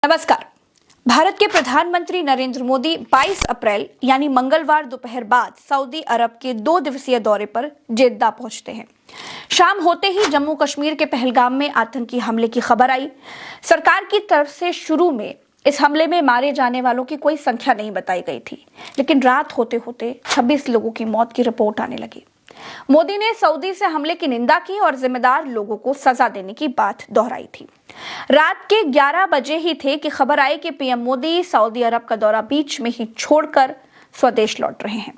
नमस्कार। भारत के प्रधानमंत्री नरेंद्र मोदी 22 अप्रैल यानी मंगलवार दोपहर बाद सऊदी अरब के 2 दिवसीय दौरे पर जेद्दा पहुंचते हैं। शाम होते ही जम्मू कश्मीर के पहलगाम में आतंकी हमले की खबर आई। सरकार की तरफ से शुरू में इस हमले में मारे जाने वालों की कोई संख्या नहीं बताई गई थी, लेकिन रात होते होते 26 लोगों की मौत की रिपोर्ट आने लगी। मोदी ने सऊदी से हमले की निंदा की और जिम्मेदार लोगों को सजा देने की बात दोहराई थी। रात के 11 बजे ही थे कि खबर आई कि पीएम मोदी सऊदी अरब का दौरा बीच में ही छोड़कर स्वदेश लौट रहे हैं।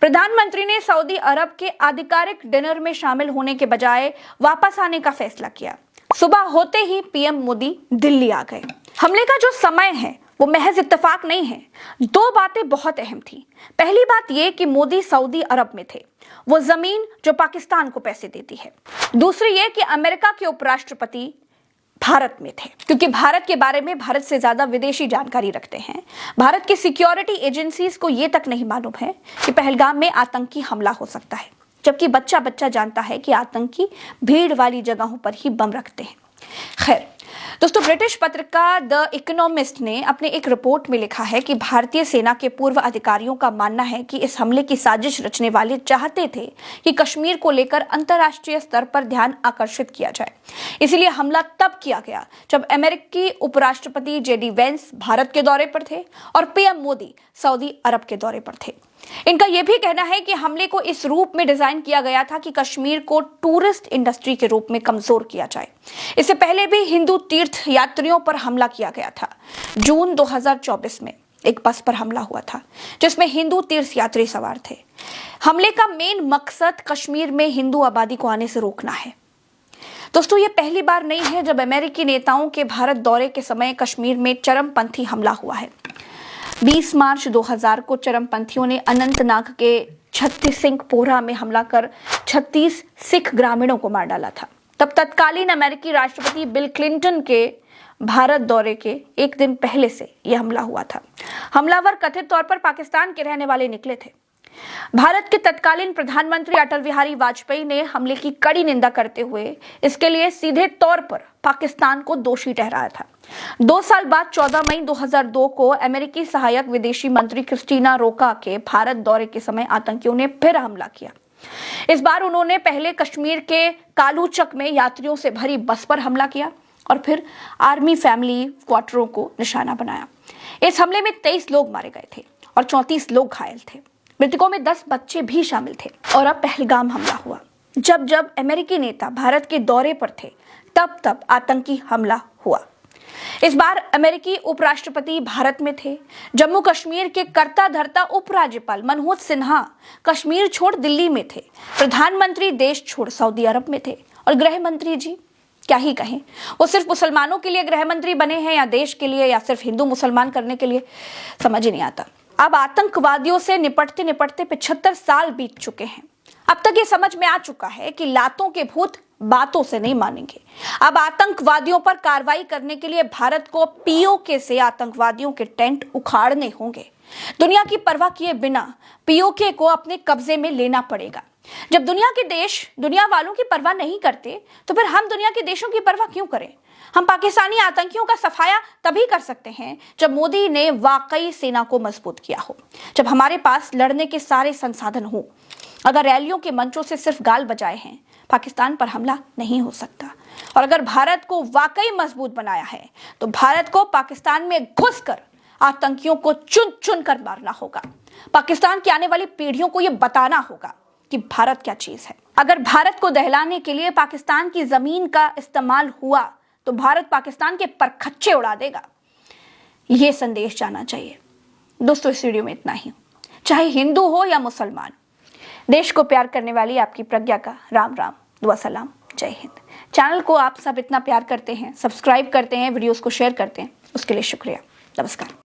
प्रधानमंत्री ने सऊदी अरब के आधिकारिक डिनर में शामिल होने के बजाय वापस आने का फैसला किया। सुबह होते ही पीएम मोदी दिल्ली आ गए। हमले का जो समय है वो महज इत्तेफाक नहीं है। 2 बातें बहुत अहम थी। पहली बात यह कि मोदी सऊदी अरब में थे, वो जमीन जो पाकिस्तान को पैसे देती है। दूसरी ये कि अमेरिका के उपराष्ट्रपति भारत में थे, क्योंकि भारत के बारे में भारत से ज्यादा विदेशी जानकारी रखते हैं। भारत की सिक्योरिटी एजेंसीज को यह तक नहीं मालूम है कि पहलगाम में आतंकी हमला हो सकता है, जबकि बच्चा बच्चा जानता है कि आतंकी भीड़ वाली जगहों पर ही बम रखते हैं। खैर दोस्तों, ब्रिटिश पत्रिका द इकोनॉमिस्ट ने अपने एक रिपोर्ट में लिखा है कि भारतीय सेना के पूर्व अधिकारियों का मानना है कि इस हमले की साजिश रचने वाले चाहते थे कि कश्मीर को लेकर अंतर्राष्ट्रीय स्तर पर ध्यान आकर्षित किया जाए। इसलिए हमला तब किया गया जब अमेरिकी उपराष्ट्रपति जेडी वेंस भारत के दौरे पर थे और पीएम मोदी सऊदी अरब के दौरे पर थे। इनका यह भी कहना है कि हमले को इस रूप में डिजाइन किया गया था कि कश्मीर को टूरिस्ट इंडस्ट्री के रूप में कमजोर किया जाए। इससे पहले भी हिंदू तीर्थ यात्रियों पर हमला किया गया था। जून 2024 में एक बस पर हमला हुआ था जिसमें हिंदू तीर्थ यात्री सवार थे। हमले का मेन मकसद कश्मीर में हिंदू आबादी को आने से रोकना है। दोस्तों, ये पहली बार नहीं है जब अमेरिकी नेताओं के भारत दौरे के समय कश्मीर में चरमपंथी हमला हुआ है। 20 मार्च 2000 को चरमपंथियों ने अनंतनाग के छत्तीस सिंह पोरा में हमला कर 36 सिख ग्रामीणों को मार डाला था। तब तत्कालीन अमेरिकी राष्ट्रपति बिल क्लिंटन के भारत दौरे के एक दिन पहले से यह हमला हुआ था। हमलावर कथित तौर पर पाकिस्तान के रहने वाले निकले थे। भारत के तत्कालीन प्रधानमंत्री अटल बिहारी वाजपेयी ने हमले की कड़ी निंदा करते हुए इसके लिए सीधे तौर पर पाकिस्तान को दोषी ठहराया था। 2 साल बाद 14 मई 2002 को अमेरिकी सहायक विदेशी मंत्री क्रिस्टीना रोका के भारत दौरे के समय आतंकियों ने फिर हमला किया। इस बार उन्होंने पहले कश्मीर के कालूचक में यात्रियों से भरी बस पर हमला किया और फिर आर्मी फैमिली क्वार्टरों को निशाना बनाया। इस हमले में 23 लोग मारे गए थे और 34 लोग घायल थे। मृतकों में 10 बच्चे भी शामिल थे। और अब पहलगाम हमला हुआ। जब जब अमेरिकी नेता भारत के दौरे पर थे तब तब आतंकी हमला हुआ। इस बार अमेरिकी उपराष्ट्रपति भारत में थे। जम्मू कश्मीर के कर्ता धर्ता उपराज्यपाल मनोज सिन्हा कश्मीर छोड़ दिल्ली में थे। प्रधानमंत्री देश छोड़ सऊदी अरब में थे और गृह मंत्री जी क्या ही कहें, वो सिर्फ मुसलमानों के लिए गृह मंत्री बने हैं या देश के लिए या सिर्फ हिंदू मुसलमान करने के लिए, समझ ही नहीं आता। अब आतंकवादियों से निपटते निपटते 75 साल बीत चुके हैं। अब तक ये समझ में आ चुका है कि लातों के भूत बातों से नहीं मानेंगे। अब आतंकवादियों पर कार्रवाई करने के लिए भारत को पीओके से आतंकवादियों के टेंट उखाड़ने होंगे। दुनिया की परवाह किए बिना पीओके को अपने कब्जे में लेना पड़ेगा। जब दुनिया के देश दुनिया वालों की परवाह नहीं करते तो फिर हम दुनिया के देशों की परवाह क्यों करें? हम पाकिस्तानी आतंकियों का सफाया तभी कर सकते हैं जब मोदी ने वाकई सेना को मजबूत किया हो, जब हमारे पास लड़ने के सारे संसाधन हो। अगर रैलियों के मंचों से सिर्फ गाल बजाए हैं, पाकिस्तान पर हमला नहीं हो सकता। और अगर भारत को वाकई मजबूत बनाया है तो भारत को पाकिस्तान में घुसकर आतंकियों को चुन चुन कर मारना होगा। पाकिस्तान की आने वाली पीढ़ियों को यह बताना होगा कि भारत क्या चीज है। अगर भारत को दहलाने के लिए पाकिस्तान की जमीन का इस्तेमाल हुआ तो भारत पाकिस्तान के परखच्चे उड़ा देगा। यह संदेश जाना चाहिए। दोस्तों, इस वीडियो में इतना ही। चाहे हिंदू हो या मुसलमान, देश को प्यार करने वाली आपकी प्रज्ञा का राम राम, दुआ सलाम, जय हिंद। चैनल को आप सब इतना प्यार करते हैं, सब्सक्राइब करते हैं, वीडियोस को शेयर करते हैं, उसके लिए शुक्रिया। नमस्कार।